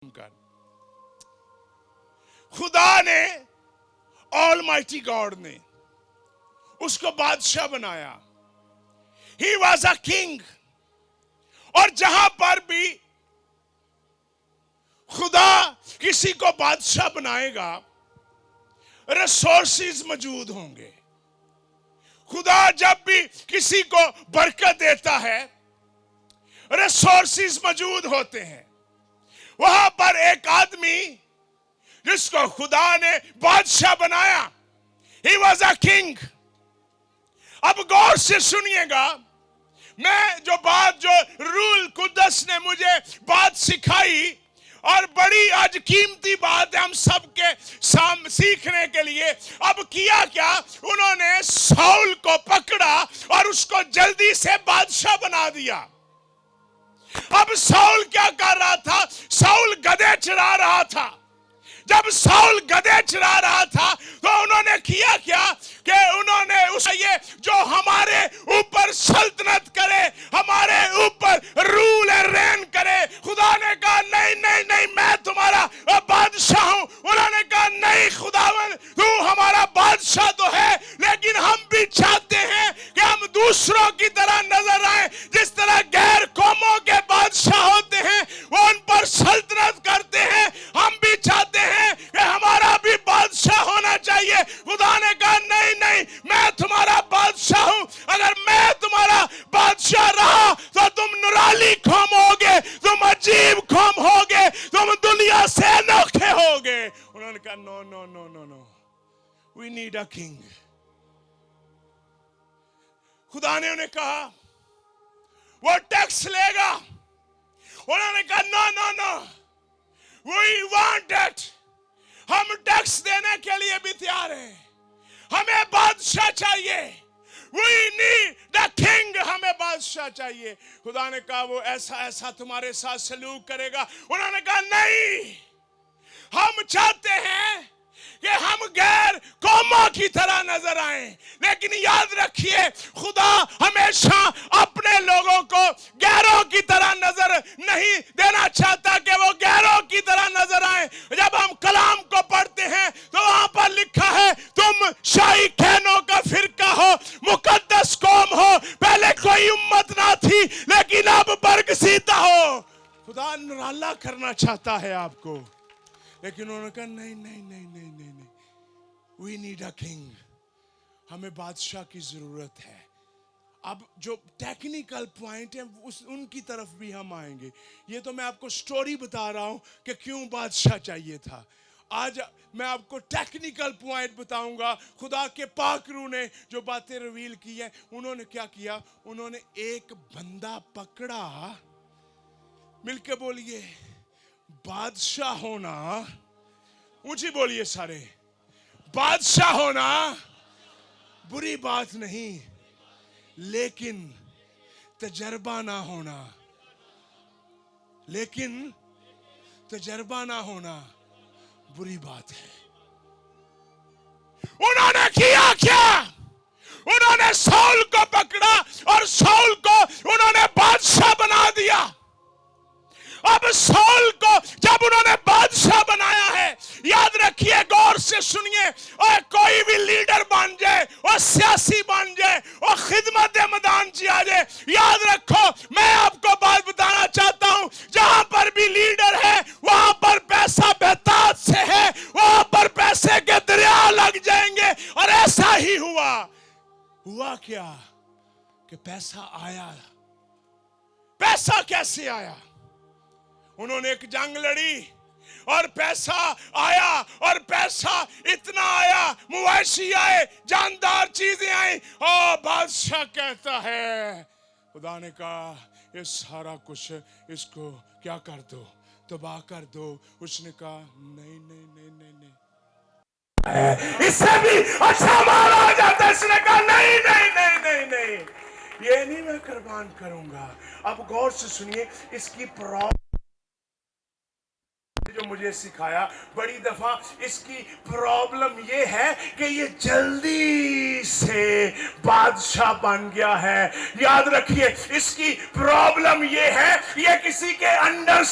कर खुदा ने ऑलमाइटी गॉड ने उसको बादशाह बनाया. He was a king. और जहां पर भी खुदा किसी को बादशाह बनाएगा रिसोर्सेज मौजूद होंगे. खुदा जब भी किसी को बरकत देता है रिसोर्सेज मौजूद होते हैं. वहां पर एक आदमी जिसको खुदा ने बादशाह बनाया, ही वॉज अ किंग. अब गौर से सुनिएगा, मैं जो रूल कुदस ने मुझे बात सिखाई और बड़ी आज कीमती बात है हम सबके सीखने के लिए. अब किया क्या, उन्होंने साउल को पकड़ा और उसको जल्दी से बादशाह बना दिया. अब साउल क्या कर रहा था, साउल गधे चरा रहा था. जब साउल गधे चरा रहा था तो उन्होंने किया क्या कि उन्होंने ये जो हमारे ऊपर सल्तनत करे, हमारे ऊपर रूल एंड रेन करे, खुदा ने कहा नहीं नहीं नहीं मैं तुम्हारा बादशाह हूं. उन्होंने कहा नहीं खुदावन तू हमारा बादशाह तो है, लेकिन हम भी चाहते हैं कि हम दूसरों की तरह नजर आए. जिस तरह गैर कौमों के बादशाह होते हैं वो उन पर सल्तनत करते हैं, हम भी चाहते हैं कि हमारा भी बादशाह होना चाहिए. खुदा ने कहा नहीं नहीं मैं तुम्हारा बादशाह हूं. अगर मैं तुम्हारा बादशाह रहा तो तुम नुराली कौम होगे, तुम अजीब कौम होगे, तुम दुनिया से अनोखे होगे. उन्होंने कहा no no no no no, we need a king. खुदा ने उन्हें कहा वो टैक्स लेगा. उन्होंने कहा no no no, we want it. हम टैक्स देने के लिए भी तैयार हैं, हमें बादशाह चाहिए. We need the king, हमें बादशाह चाहिए. खुदा ने कहा वो ऐसा ऐसा तुम्हारे साथ सलूक करेगा. उन्होंने कहा नहीं, हम चाहते हैं कि हम गैर कौमों की तरह नजर आए. लेकिन याद रखिए खुदा हमेशा अपने लोगों को गैरों की तरह नजर नहीं देना चाहता कि वो गैरों की तरह नजर आए. जब हम कलाम को पढ़ते हैं तो वहां पर लिखा है तुम शाही खैनों का फिरका हो, मुकद्दस कौम हो. पहले कोई उम्मत ना थी लेकिन अब बरगसीता हो. खुदा निराला करना चाहता है आपको, लेकिन उन्होंने कहा नहीं नहीं नहीं नहीं नहीं नहीं, वी नीड अ किंग. हमें बादशाह की जरूरत है. अब जो टेक्निकल पॉइंट है उनकी तरफ भी हम आएंगे. ये तो मैं आपको स्टोरी बता रहा हूं कि क्यों बादशाह चाहिए था. आज मैं आपको टेक्निकल पॉइंट बताऊंगा. खुदा के पाक रूह ने जो बातें रिवील की है, उन्होंने क्या किया, उन्होंने एक बंदा पकड़ा. मिलके बोलिए, बादशाह होना, ऊंची बोलिए सारे, बादशाह होना बुरी बात नहीं, लेकिन तजर्बा ना होना, लेकिन तजर्बा ना होना बुरी बात है. उन्होंने किया क्या, उन्होंने साउल को पकड़ा और साउल को उन्होंने बादशाह बना दिया. अब साउल को जब उन्होंने बादशाह बनाया है, याद रखिए गौर से सुनिए, और कोई भी लीडर बन जाए और सियासी बन जाए और खिदमत मैदान जी आ जाए, याद रखो मैं आपको बात बताना चाहता हूं, जहां पर भी लीडर है वहां पर पैसा बेताज से है, वहां पर पैसे के दरिया लग जाएंगे. और ऐसा ही हुआ क्या कि पैसा आया. पैसा कैसे आया, उन्होंने एक जंग लड़ी और पैसा आया, और पैसा इतना आया, मवेशी आए, जानदार चीजें आई. और बादशाह कहता है, खुदा ने कहा ये सारा कुछ इसको क्या कर दो, तबाह कर दो. उसने कहा नहीं नहीं नहीं नहीं नहीं, इससे भी अच्छा माल आ जाता है. इसने कहा नहीं नहीं नहीं नहीं नहीं, ये नहीं मैं कुर्बान करूंगा. अब गौर से सुनिए, इसकी تو مجھے سکھایا بڑی دفعہ اس کی پرابلم یہ ہے کہ یہ جلدی سے بادشاہ بن گیا ہے. یاد رکھیے اس کی پرابلم یہ ہے یہ کسی کے انڈر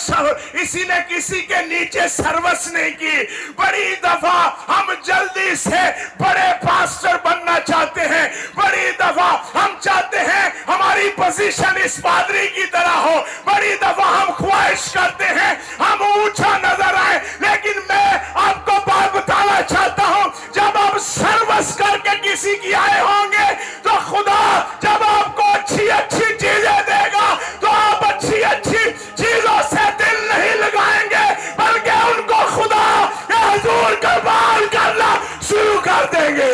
اسی نے کسی کے نیچے سروس نہیں کی. بڑی دفعہ ہم جلدی سے بڑے پاسٹر بننا چاہتے ہیں, بڑی دفعہ ہم چاہتے ہیں ہماری پوزیشن اس پادری کی طرح ہو, بڑی دفعہ ہم خواہش کرتے ہیں ہم اونچا نظر آئے. لیکن میں آپ کو بات بتانا چاہتا ہوں جب آپ سروس کر کے کسی کی آئے ہوں گے تو خدا جب آپ کو اچھی اچھی چیزیں دے گا تو آپ اچھی اچھی چیزوں سے دل نہیں لگائیں گے بلکہ ان کو خدا کے حضور قربان کرنا شروع کر دیں گے.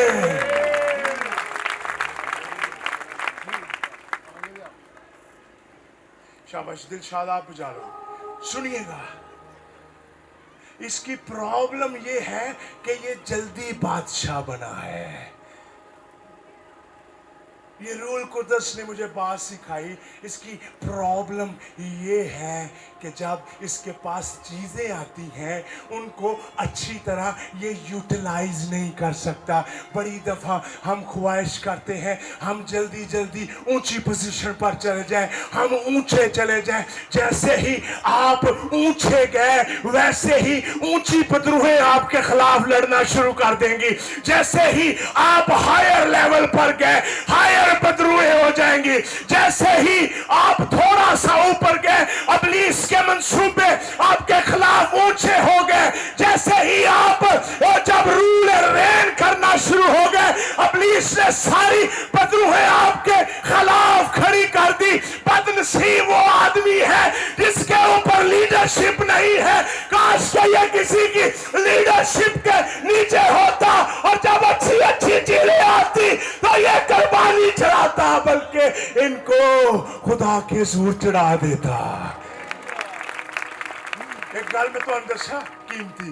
شاباش, دل شاد آپ بجا رہا ہوں. سنیے گا, اس کی پرابلم یہ ہے کہ یہ جلدی بادشاہ بنا ہے. یہ رول قدس نے مجھے بات سکھائی. اس کی پرابلم یہ ہے کہ جب اس کے پاس چیزیں آتی ہیں ان کو اچھی طرح یہ یوٹیلائز نہیں کر سکتا. بڑی دفعہ ہم خواہش کرتے ہیں ہم جلدی جلدی اونچی پوزیشن پر چلے جائیں, ہم اونچے چلے جائیں. جیسے ہی آپ اونچے گئے ویسے ہی اونچی بدروہیں آپ کے خلاف لڑنا شروع کر دیں گی. جیسے ہی آپ ہائر لیول پر گئے ہائر بدروہیں ہو جائیں گی. جیسے ہی آپ تھوڑا سا اوپر گئے ابلیس کے منصوبے آپ کے خلاف اونچے ہو گئے. جیسے ہی آپ جب رول رین کرنا شروع ہو گئے ابلیس نے ساری بدروہیں آپ کے خلاف کھڑی کر دی. بدنصیب وہ آدمی ہے جس کے اوپر لیڈرشپ نہیں ہے. کاش کہ یہ کسی کی لیڈرشپ کے نیچے ہوتا اور جب اچھی اچھی چیزیں آتی تو یہ قربانی چڑھاتا بلکہ ان کو خدا کے حضور چڑھا دیتا. ایک گل میں تو اندر سا قیمتی,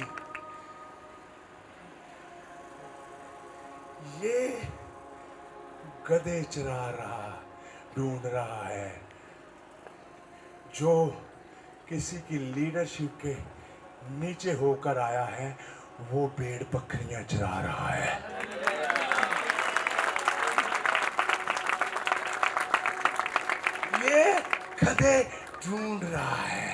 یہ گدھے چرا رہا ڈھونڈ رہا ہے جو کسی کی لیڈرشپ کے نیچے ہو کر آیا ہے وہ بھیڑ بکریاں چرا رہا ہے. یہ گدھے ڈھونڈ رہا ہے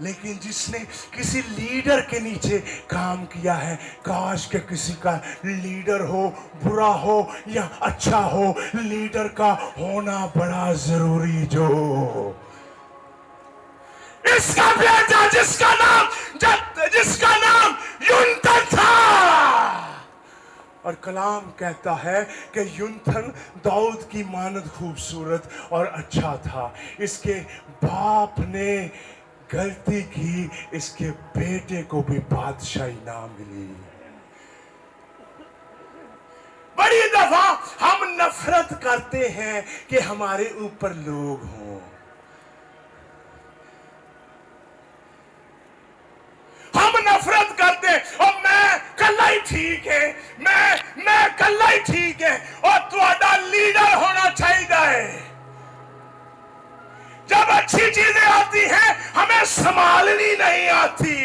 لیکن جس نے کسی لیڈر کے نیچے کام کیا ہے, کاش کہ کسی کا لیڈر ہو برا ہو یا اچھا ہو, لیڈر کا ہونا بڑا ضروری. جو اس کا بیٹا جس کا نام یونتن تھا, اور کلام کہتا ہے کہ یونتن داؤد کی مانند خوبصورت اور اچھا تھا. اس کے باپ نے غلطی کی, اس کے بیٹے کو بھی بادشاہی نہ ملی. بڑی دفعہ ہم نفرت کرتے ہیں کہ ہمارے اوپر لوگ ہوں. ہم نفرت کرتے اور میں کلا ہی ٹھیک ہے, میں کلا ہی ٹھیک ہے اور تہاڈا لیڈر ہونا چاہیے. جب اچھی چیزیں آتی ہیں ہمیں سنبھالنی نہیں آتی.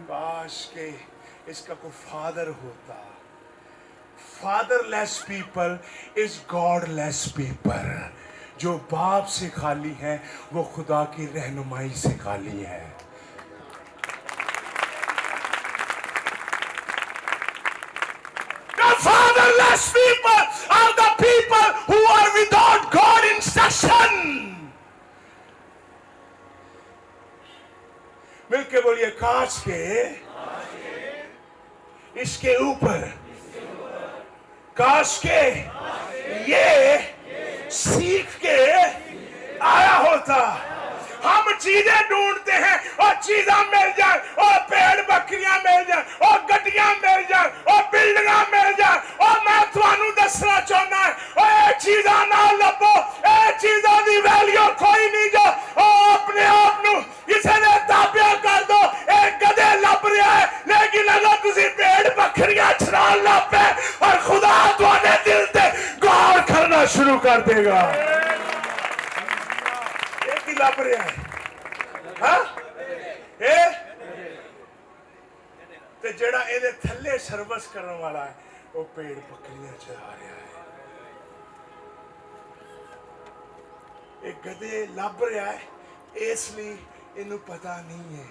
کاش کہ اس کا کوئی فادر ہوتا. Father less people is God less people. جو باپ سے خالی ہے وہ خدا کی رہنمائی سے خالی ہے. Fatherless people are the people who are without God instruction. مل کے بولیے, کاش کے اس کے اوپر, کاش کے یہ سیکھ کے آیا ہوتا. ہم چیزیں ڈھونڈتے ہیں اور چیزیں مل جائیں اور پیڑ بکریاں مل جائیں اور گڈیاں مل جائیں اور بلڈنگاں مل جائیں. اور میں تھانوں دسنا چاہنا ہے اور اے چیزاں نہ لبو, اے چیزاں دی ویلیو کوئی نہیں جو اپنے آپ نو کسی نے تابع کر دو. ایک گدھے لب رہا ہے لیکن اگر تسی پیڑ بکریاں چران لگ پے اور خدا تواڈے دل تے غور کرنا شروع کر دے گا. ਲੱਭ ਰਿਹਾ ਹੈ ਹਾਂ ਇਹ ਤੇ ਜਿਹੜਾ ਇਹਦੇ ਥੱਲੇ ਸਰਵਿਸ ਕਰਨ ਵਾਲਾ ਹੈ ਉਹ ਪੇੜ ਬੱਕਰੀਆਂ ਚਰਾ ਰਿਹਾ ਹੈ ਇਹ ਗਧੇ ਲੱਭ ਰਿਹਾ ਹੈ ਇਸ ਲਈ ਇਹਨੂੰ ਪਤਾ नहीं है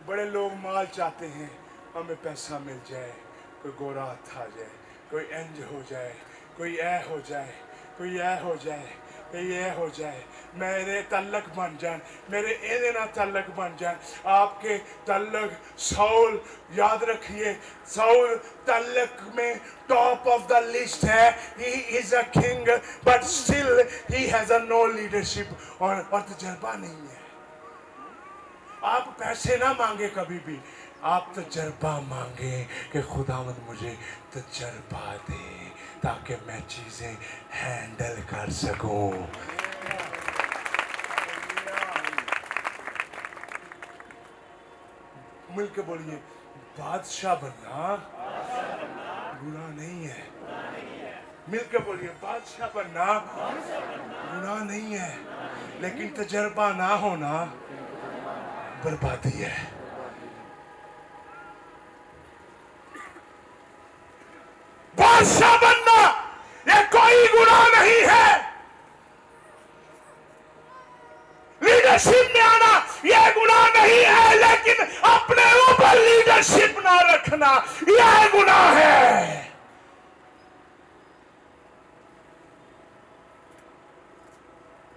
बड़े लोग माल चाहते हैं हमें पैसा मिल जाए कोई गोरा हाथ आ जाए कोई इंज हो जाए कोई ऐ हो जाए कोई ऐ हो जाए कोई ये हो जाए मेरे तल्लक बन जाए मेरे एदे ना तल्लक बन जाए आपके तल्लक साउल याद रखिए साउल तल्लक में टॉप ऑफ द लिस्ट है he is a king but still he has a no leadership और तजर्बा नहीं है आप पैसे ना मांगे कभी भी आप तजर्बा मांगे कि खुदावंद मुझे तजर्बा दे ताकि मैं चीजें हैंडल कर सकूं मिलके बोलिए बादशाह बनना गुनाह नहीं है मिलके बोलिए बादशाह बनना गुनाह नहीं है लेकिन तजर्बा ना होना बर्बादी है बादशाह बनना ये कोई गुनाह नहीं है लीडरशिप में आना ये गुनाह नहीं है लेकिन अपने ऊपर लीडरशिप ना रखना यह गुनाह है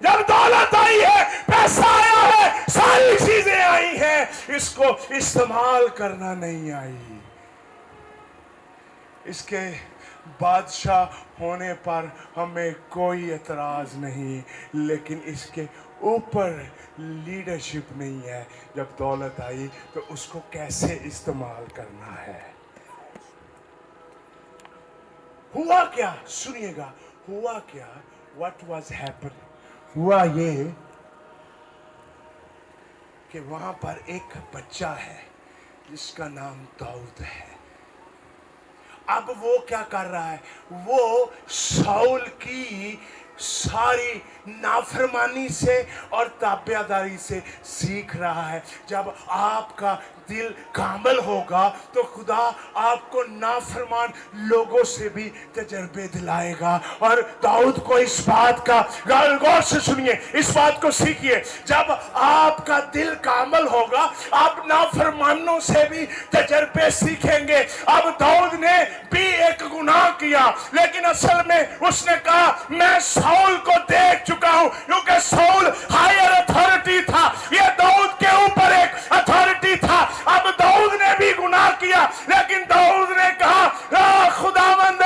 जब दौलत आई है पैसा आया है सारी चीजें आई हैं इसको इस्तेमाल करना नहीं आई इसके बादशाह होने पर हमें कोई एतराज नहीं लेकिन इसके ऊपर लीडरशिप नहीं है जब दौलत आई तो उसको कैसे इस्तेमाल करना है हुआ क्या सुनिएगा हुआ क्या व्हाट वाज हैपन हुआ ये कि वहां पर एक बच्चा है जिसका नाम दाऊद है अब वो क्या कर रहा है वो साउल की सारी नाफरमानी से और ताबेदारी से सीख रहा है जब आपका दिल कामल होगा तो खुदा आपको नाफरमान लोगों से भी तजर्बे दिलाएगा और दाऊद को इस बात का गौर से सुनिए इस बात को सीखिए जब आपका दिल कामल होगा आप नाफरमानों से भी तजर्बे सीखेंगे अब दाऊद ने भी एक गुनाह किया लेकिन असल में उसने कहा मैं साउल को देख चुका हूं क्योंकि साउल हायर अथॉरिटी था ये दाऊद के ऊपर एक अथॉरिटी था अब दाऊद ने भी गुनाह किया लेकिन दाऊद ने कहा खुदावंद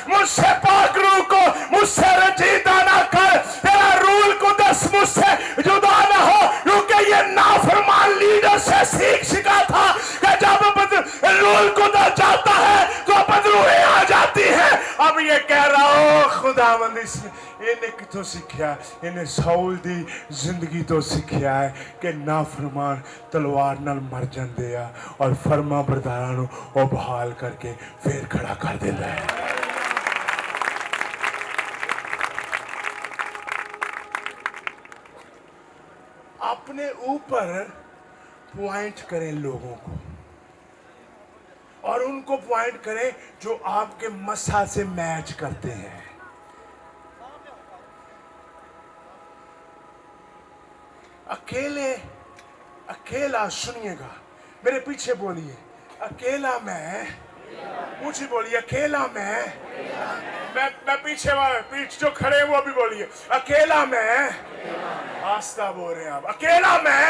मुझसे पाक रूह को मुझसे रंजीदा ना कर तेरा रूल कुदस मुझसे जुदा ना हो क्योंकि ये नाफरमान लीडर से सीखा था कि जब रूल कुदस जाता है तो बदरूहें आ जाती है अब ये कह रहा हो खुदावंद इसने इन्हें कितों सीखा इन्हें साउल दी जिंदगी तो सीखा है कि नाफरमान तलवार नाल मर जाते आ और फर्मा बरदारां नूं ओ बहाल करके फिर खड़ा कर देता है अपने ऊपर पॉइंट करें लोगों को और उनको पॉइंट करें जो आपके मसा से मैच करते हैं अकेला सुनिएगा मेरे पीछे बोलिए अकेला मैं मुझे बोलिए अकेला मैं पीछे जो खड़े हैं वो भी बोलिए अकेला मैं आस्था बोल रहे हैं आप अकेला मैं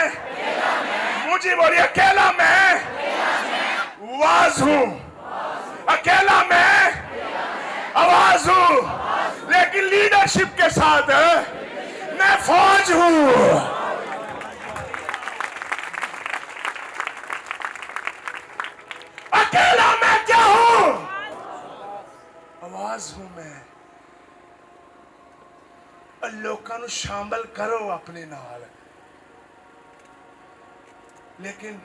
मुझे बोलिए अकेला मैं आवाज हूं अकेला मैं आवाज हूं लेकिन लीडरशिप के साथ मैं फौज हूं अकेला मैं क्या हूं आवाज हूं मैं लोगों ਨੂੰ शामिल करो अपने नाल लेकिन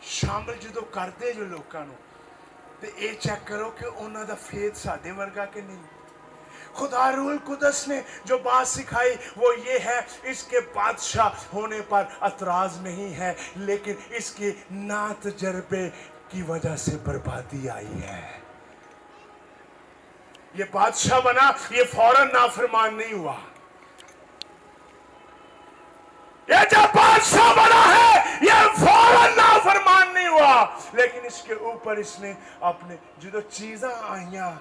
शामिल जो करते जो लोगों ਨੂੰ ਤੇ ਇਹ ਚੈੱਕ ਕਰੋ ਕਿ ਉਹਨਾਂ ਦਾ ਫੇਥ ਸਾਡੇ ਵਰਗਾ ਕਿ ਨਹੀਂ खुदा रूल कुदस ने जो बात सिखाई वो ये है, इसके बादशाह होने पर एतराज नहीं है, लेकिन इसके ना तजर्बे की वजह से बर्बादी आई है। ये बादशाह बना, ये फौरन नाफरमान नहीं हुआ। ये जब बादशाह बना है, ये फौरन नाफरमान नहीं हुआ, लेकिन इसके ऊपर इसने अपने जो चीजें आईया,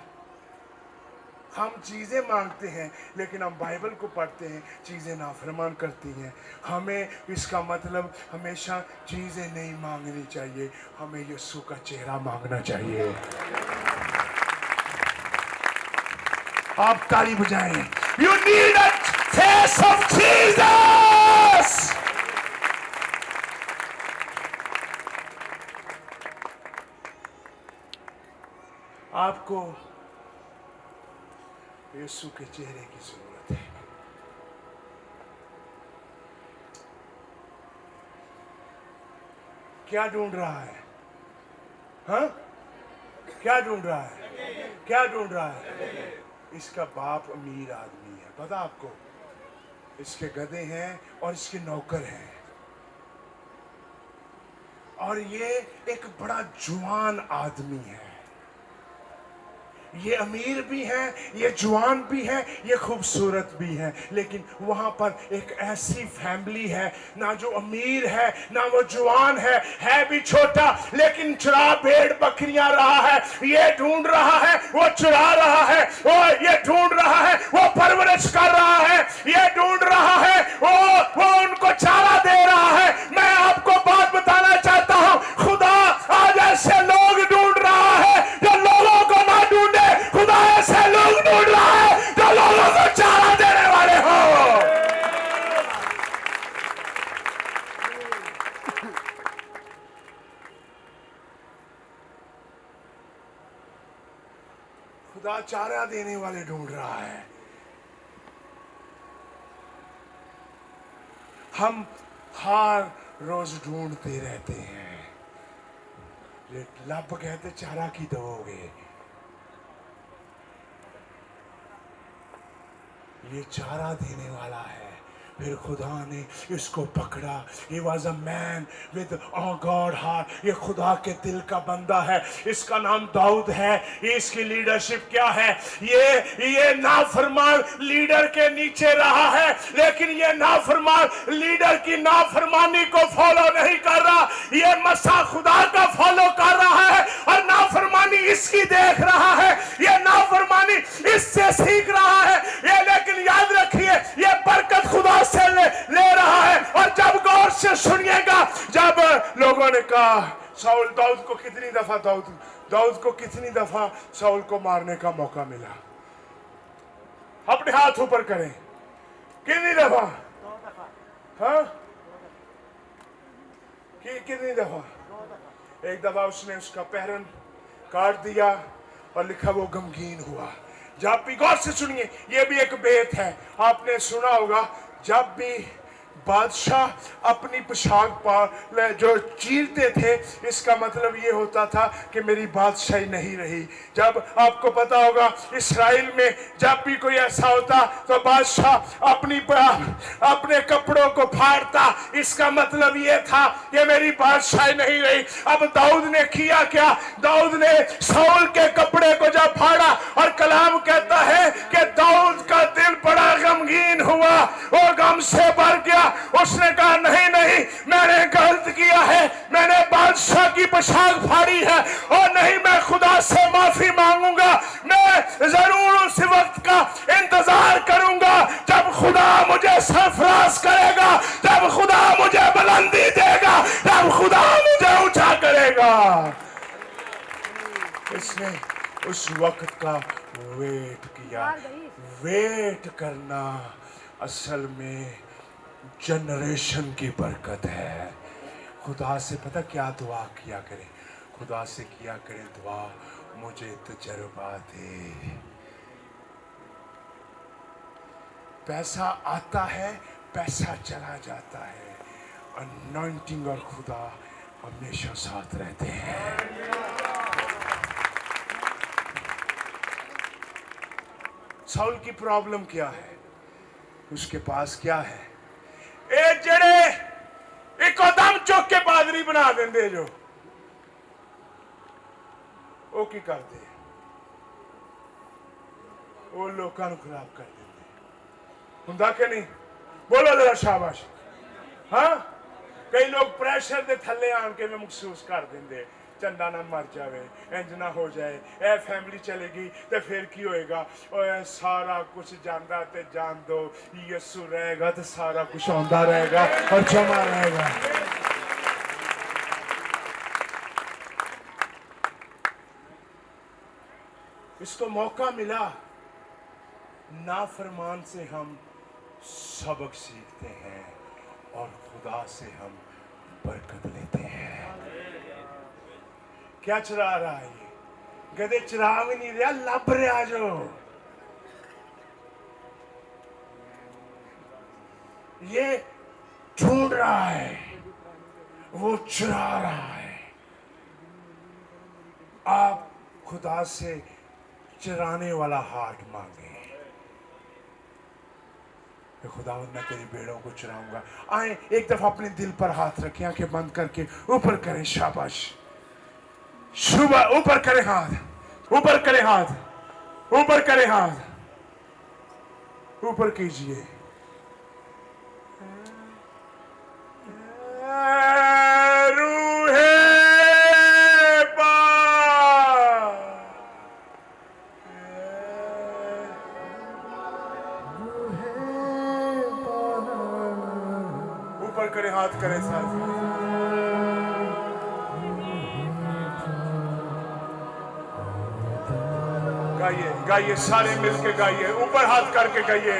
हम चीजें मांगते हैं लेकिन हम बाइबल को पढ़ते हैं, चीजें नाफरमान करती हैं। हमें इसका मतलब हमेशा चीजें नहीं मांगनी चाहिए, हमें यीशु का चेहरा मांगना चाहिए। आप ताली बजाएं। You need a face of Jesus. आपको यीशु के चेहरे की जरूरत है। क्या ढूंढ रहा है? हाँ? क्या ढूंढ रहा है? क्या ढूंढ रहा है? इसका बाप अमीर आदमी है, पता आपको? इसके गधे हैं और इसके नौकर हैं, और ये एक बड़ा जवान आदमी है। ये अमीर भी है, ये जवान भी है, ये खूबसूरत भी है, लेकिन वहां पर एक ऐसी फैमिली है, ना जो अमीर है ना वो जवान है भी छोटा, लेकिन चुरा भेड़ बकरियां रहा है। ये ढूंढ रहा है, वो चुरा रहा है, वो ये ढूंढ रहा है, वो परवरिश कर रहा है, ये ढूंढ रहा है, वो उनको चारा दे रहा है। मैं आपको बात बताना चाहता हूं, खुदा आज ऐसे लोग ढूंढ रहा है जो लोगों को ना ढूंढे, खुदा ऐसे लोग ढूंढ रहा है जो लोगों को चारा देने वाले हो। खुदा चारा देने वाले ढूंढ रहा है। हम हर रोज ढूंढते रहते हैं। लब कहते चारा की दोगे, ये चारा देने वाला है। फिर खुदा ने इसको पकड़ा। He was a man with a God heart. ये खुदा के दिल का बंदा है। इसका नाम दाऊद है। इसकी लीडरशिप क्या है? ये नाफरमान लीडर के नीचे रहा है, लेकिन ये नाफरमान लीडर की नाफरमानी को फॉलो नहीं कर रहा। ये मसा खुदा का फॉलो कर रहा है और नाफरमानी इसकी देख रहा है। ये नाफरमानी इससे सीख रहा है। ये लेकिन याद रखिए, ये बरकत खुदा से ले रहा है। और जब गौर से सुनिएगा, जब लोगों ने कहा शाऊल दाऊद को कितनी दफा शाऊल को मारने का मौका मिला? अपने हाथ ऊपर करें। कितनी दफा? हाँ, कितनी दफा? एक दफा उसने उसका पहरन काट दिया और लिखा वो गमगीन हुआ। जब भी गौर से सुनिए, ये भी एक बेत है, आपने सुना होगा, जब भी बादशाह अपनी पोशाक जो चीरते थे, इसका मतलब ये होता था कि मेरी बादशाही नहीं रही। जब आपको पता होगा इस्राएल में जब भी कोई ऐसा होता तो बादशाह अपने कपड़ों को फाड़ता, इसका मतलब ये था कि मेरी बादशाही नहीं रही। अब दाऊद ने किया क्या? दाऊद ने शाऊल के कपड़े को जब फाड़ा, और कलाम कहता है कि दाऊद का दिल बड़ा गमगीन हुआ, वो गम से भर गया। उसने कहा नहीं, मैंने गलत किया है, मैंने बादशाह की पोशाक फाड़ी है, और नहीं, मैं खुदा से माफी मांगूंगा। मैं जरूर उस वक्त का इंतजार करूंगा जब खुदा मुझे सरफराज करेगा, जब खुदा मुझे बुलंदी देगा, जब खुदा मुझे ऊंचा करेगा। इसने उस वक्त का वेट किया। वेट करना असल में जनरेशन की बरकत है। खुदा से पता क्या दुआ किया करें? खुदा से किया करें दुआ, मुझे तजर्बा दे। पैसा आता है, पैसा चला जाता है, अनॉइंटिंग और खुदा हमेशा साथ रहते हैं। साउल की प्रॉब्लम क्या है? उसके पास क्या है? ए जेड़े एक कदम चुक के पादरी बना देंदे जो, वो की करते? वो लोगों को खराब कर देते। हुंदा कि नहीं? बोलो जरा शाबाश। हाँ, कई लोग प्रेशर दे थले आन के में महसूस कर देंगे चंदा ना मर जाए, इंज ना हो जाए, ए फैमिली चलेगी तो फिर की होएगा, और सारा कुछ जानदा ते जान दो, यीशु रहेगा तो सारा कुछ आंदा रहेगा और जमा रहेगा। इसको मौका मिला, नाफरमान से हम सबक सीखते हैं और खुदा से हम बरकत लेते हैं। क्या चरा रहा है ये? गधे चरा भी नहीं रहा, लब रहा जो। ये ढूंढ रहा है, वो चुरा रहा है। आप खुदा से चराने वाला हार्ट मांगे। खुदा, मैं तेरी भेड़ों को चुराऊंगा। आए एक दफा अपने दिल पर हाथ रखें, आंखें बंद करके ऊपर करें। शाबाश, सुबह ऊपर करें हाथ, ऊपर करें हाथ, ऊपर करें हाथ, ऊपर कीजिए। ऊपर करें हाथ, करें साथ। गाइए गाइए, सारे मिलके गाइए, ऊपर हाथ करके गाइए।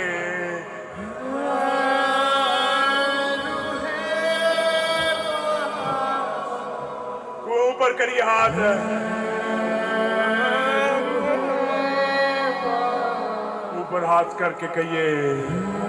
ऊपर करिए हाथ, ऊपर हाथ करके कहिए।